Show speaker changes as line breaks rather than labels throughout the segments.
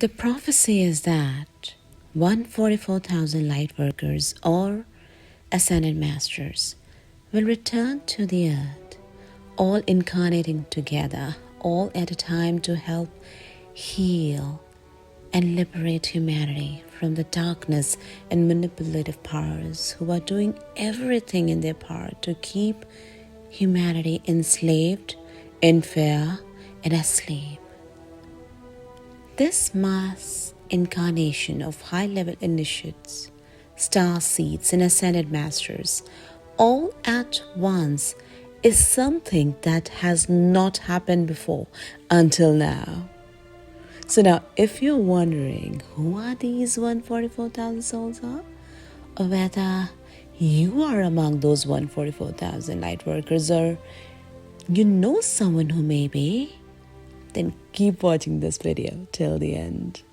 The prophecy is that 144,000 Lightworkers or Ascended Masters will return to the earth, all incarnating together, all at a time to help heal and liberate humanity from the darkness and manipulative powers who are doing everything in their power to keep humanity enslaved, in fear, and asleep. This mass incarnation of high-level initiates, Starseeds, and Ascended Masters all at once is something that has not happened before until now. So now, if you're wondering who are these 144,000 souls are, or whether you are among those 144,000 light workers, or you know someone who may be, then keep watching this video till the end.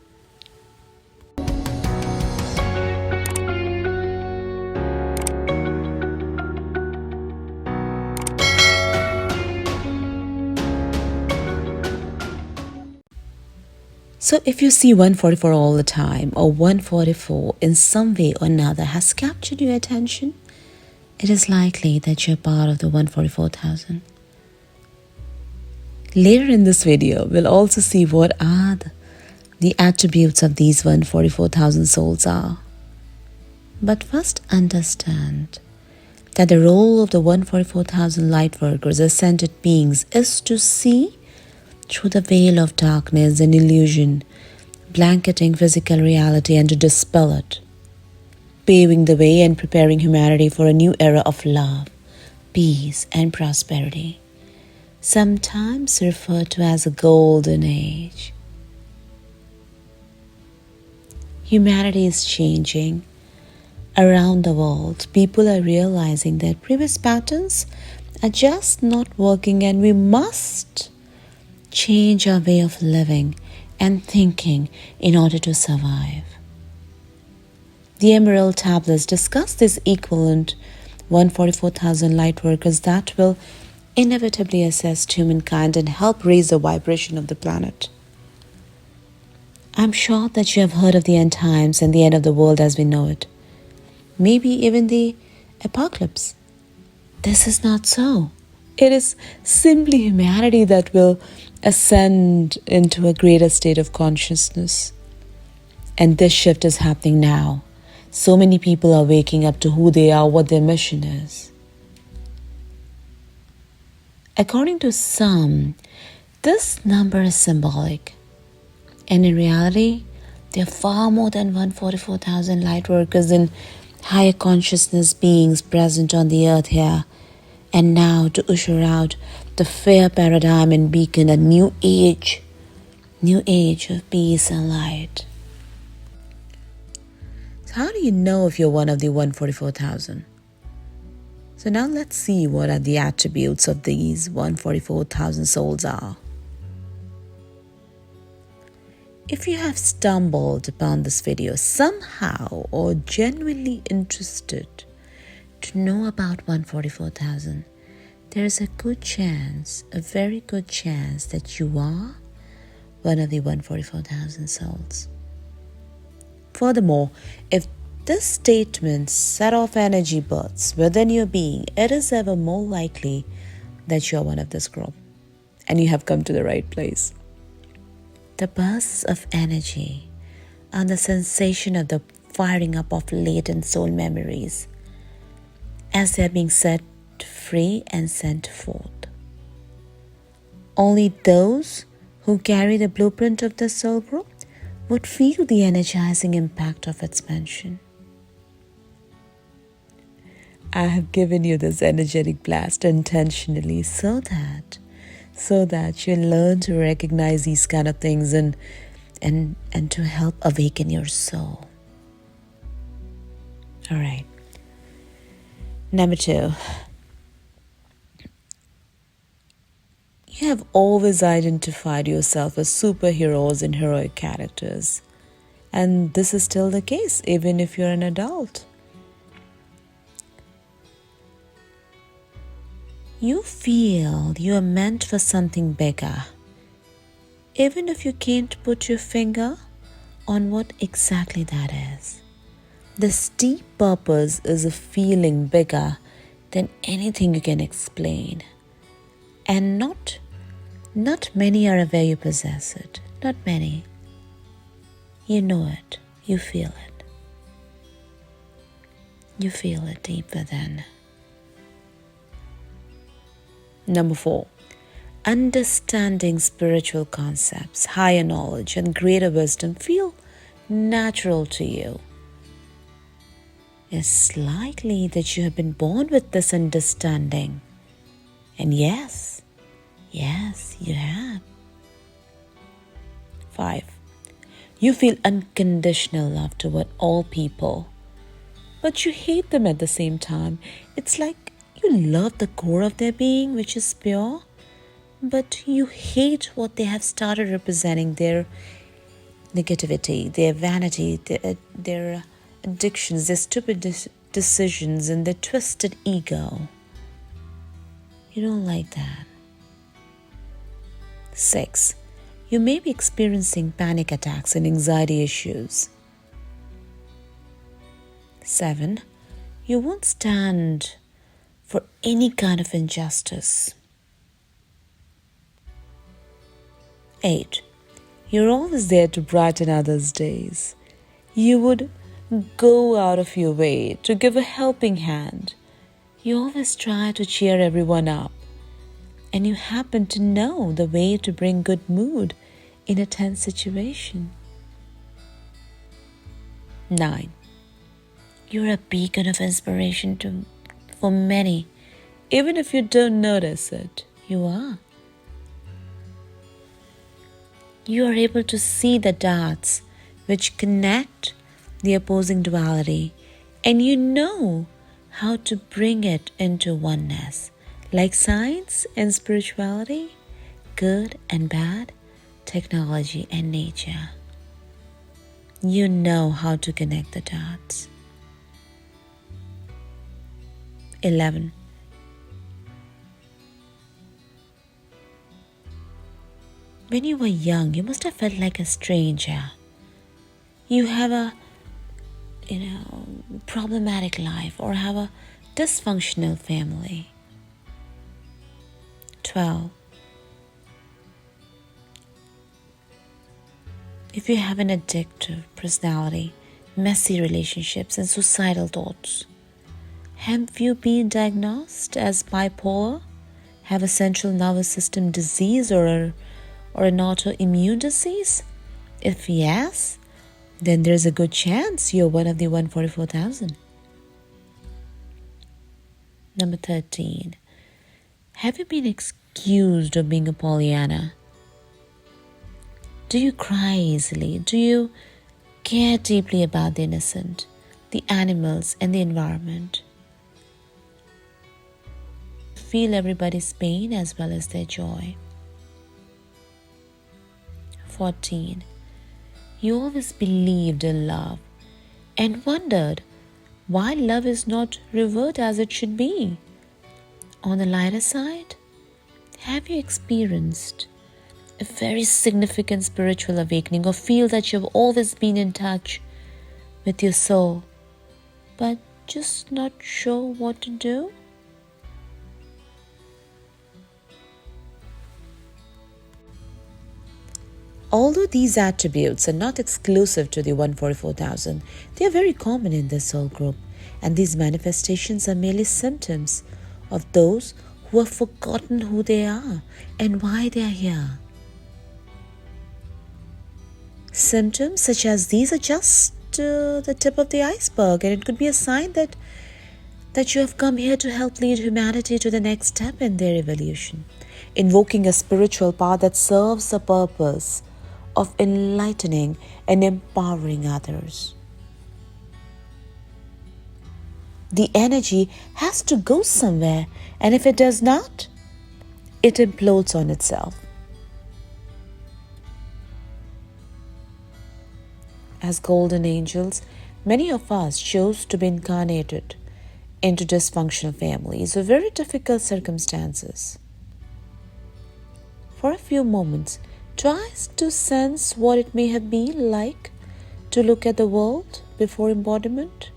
So if you see 144 all the time, or 144 in some way or another has captured your attention, it is likely that you're part of the 144,000. Later in this video, we'll also see what are the attributes of these 144,000 souls are. But first understand that the role of the 144,000 light workers, ascended beings, is to see through the veil of darkness and illusion, blanketing physical reality, and to dispel it, paving the way and preparing humanity for a new era of love, peace, and prosperity, sometimes referred to as a golden age. Humanity is changing. Around the world, people are realizing that previous patterns are just not working, and we must change our way of living and thinking in order to survive. The Emerald Tablets discuss this equivalent 144,000 light workers that will inevitably assist humankind and help raise the vibration of the planet. I'm sure that you have heard of the end times and the end of the world as we know it. Maybe even the apocalypse. This is not so. It is simply humanity that will ascend into a greater state of consciousness. And this shift is happening now. So many people are waking up to who they are, what their mission is. According to some, this number is symbolic. And in reality, there are far more than 144,000 light workers and higher consciousness beings present on the earth here and now to usher out the fair paradigm and beacon a new age of peace and light. So how do you know if you're one of the 144,000? So now let's see what are the attributes of these 144,000 souls are. If you have stumbled upon this video somehow or genuinely interested to know about 144,000, there is a good chance, a very good chance that you are one of the 144,000 souls. Furthermore, if this statement set off energy bursts within your being, it is ever more likely that you are one of this group and you have come to the right place. The bursts of energy are the sensation of the firing up of latent soul memories as they are being set free and sent forth. Only those who carry the blueprint of the soul group would feel the energizing impact of expansion. I have given you this energetic blast intentionally so that you learn to recognize these kind of things and to help awaken your soul. All right. Number 2. You have always identified yourself as superheroes and heroic characters. And this is still the case, even if you're an adult. You feel you are meant for something bigger. Even if you can't put your finger on what exactly that is. This deep purpose is a feeling bigger than anything you can explain. And not many are aware you possess it. Not many. You know it. You feel it. You feel it deep within. Number 4. Understanding spiritual concepts, higher knowledge, and greater wisdom feel natural to you. It's likely that you have been born with this understanding. And yes, you have. 5. You feel unconditional love toward all people, but you hate them at the same time. It's like you love the core of their being, which is pure, but you hate what they have started representing, their negativity, their vanity, their addictions, their stupid decisions, and their twisted ego. You don't like that. 6. You may be experiencing panic attacks and anxiety issues. 7. You won't stand for any kind of injustice. 8. You're always there to brighten others' days. You would go out of your way to give a helping hand. You always try to cheer everyone up, and you happen to know the way to bring good mood in a tense situation. 9. You're a beacon of inspiration for many, even if you don't notice it. You are. You are able to see the dots which connect the opposing duality, and you know how to bring it into oneness, like science and spirituality, good and bad, technology and nature. You know how to connect the dots. 11. When you were young, you must have felt like a stranger. You have a problematic life or have a dysfunctional family. 12. If you have an addictive personality, messy relationships, and suicidal thoughts, have you been diagnosed as bipolar, have a central nervous system disease or an autoimmune disease? If yes, then there's a good chance you're one of the 144,000. Number 13. Have you been accused of being a Pollyanna? Do you cry easily? Do you care deeply about the innocent, the animals, and the environment? Feel everybody's pain as well as their joy. 14. You always believed in love and wondered why love is not revered as it should be. On the lighter side, have you experienced a very significant spiritual awakening or feel that you've always been in touch with your soul, but just not sure what to do? Although these attributes are not exclusive to the 144,000, they are very common in this soul group, and these manifestations are merely symptoms of those who have forgotten who they are and why they are here. Symptoms such as these are just the tip of the iceberg, and it could be a sign that you have come here to help lead humanity to the next step in their evolution, invoking a spiritual path that serves the purpose of enlightening and empowering others. The energy has to go somewhere, and if it does not, it implodes on itself. As golden angels, many of us chose to be incarnated into dysfunctional families or very difficult circumstances. For a few moments, try to sense what it may have been like to look at the world before embodiment?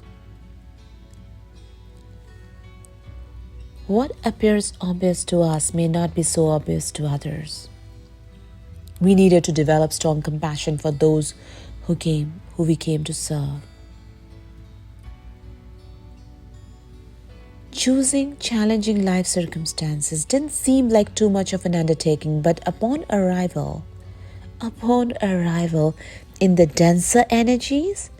What appears obvious to us may not be so obvious to others. We needed to develop strong compassion for those who we came to serve. Choosing challenging life circumstances didn't seem like too much of an undertaking, but upon arrival in the denser energies,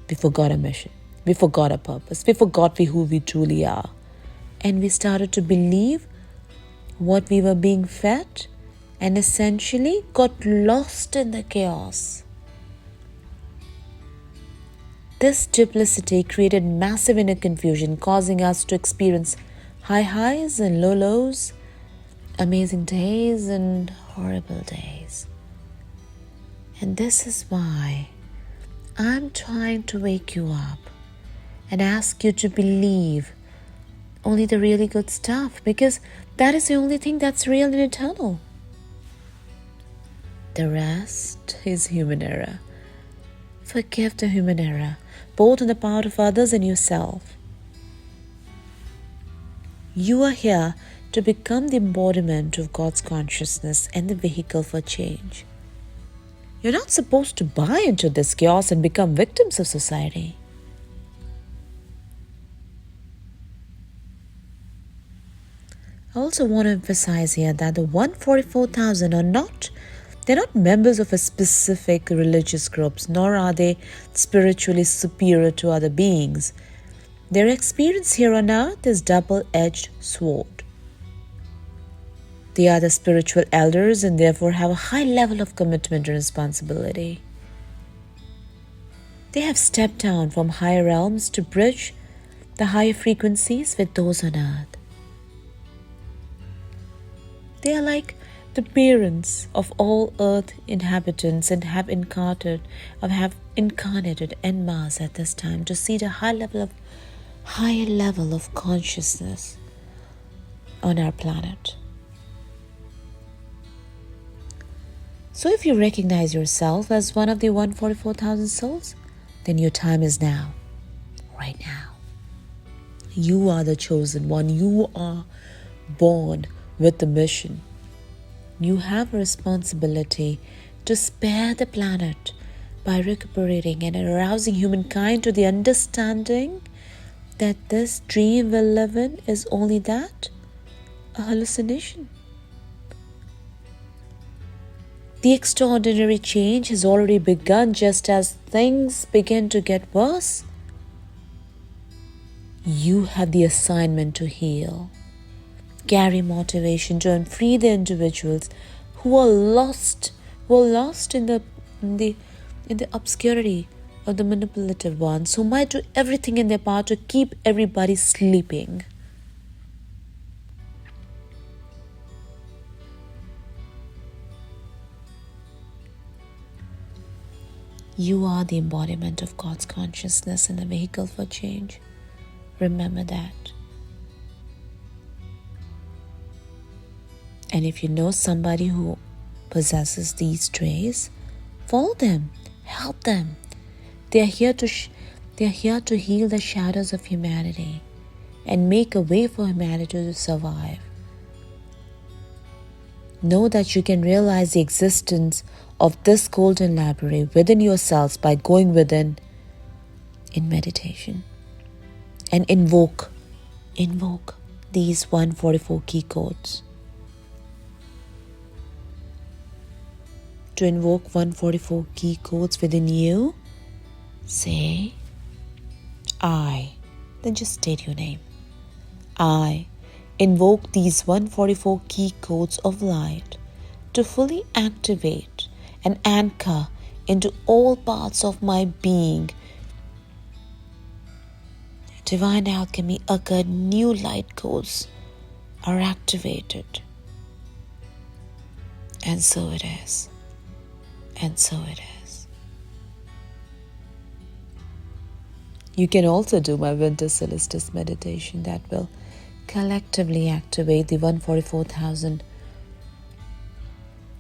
we forgot our mission, we forgot our purpose, we forgot who we truly are, and we started to believe what we were being fed and essentially got lost in the chaos. This duplicity created massive inner confusion, causing us to experience high highs and low lows, amazing days and horrible days. And this is why I'm trying to wake you up and ask you to believe only the really good stuff, because that is the only thing that's real and eternal. The rest is human error. Forgive the human error, both on the part of others and yourself. You are here to become the embodiment of God's consciousness and the vehicle for change. You're not supposed to buy into this chaos and become victims of society. I also want to emphasize here that the 144,000 they're not members of a specific religious groups, nor are they spiritually superior to other beings. Their experience here on earth is double-edged sword. They are the spiritual elders and therefore have a high level of commitment and responsibility. They have stepped down from higher realms to bridge the higher frequencies with those on earth. They are like the parents of all earth inhabitants and have incarnated en masse at this time to see the higher level of consciousness on our planet. So if you recognize yourself as one of the 144,000 souls, then your time is now, right now. You are the chosen one. You are born with the mission. You have a responsibility to spare the planet by recuperating and arousing humankind to the understanding that this dream we live in is only that, a hallucination. The extraordinary change has already begun just as things begin to get worse. You have the assignment to heal, carry motivation to free the individuals who are lost in the obscurity of the manipulative ones, who might do everything in their power to keep everybody sleeping. You are the embodiment of God's consciousness and a vehicle for change. Remember that. And if you know somebody who possesses these traits, follow them, help them. They are here to heal the shadows of humanity and make a way for humanity to survive. Know that you can realize the existence of this golden library within yourselves by going within in meditation and invoke these 144 key codes. To invoke 144 key codes within you, say, I, then just state your name. I invoke these 144 key codes of light to fully activate and anchor into all parts of my being. Divine alchemy occurred, new light codes are activated. And so it is. And so it is. You can also do my winter solstice meditation that will collectively activate the 144,000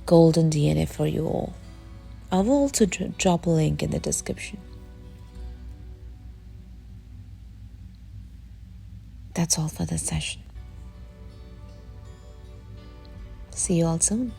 golden DNA for you all. I will also drop a link in the description. That's all for this session. See you all soon.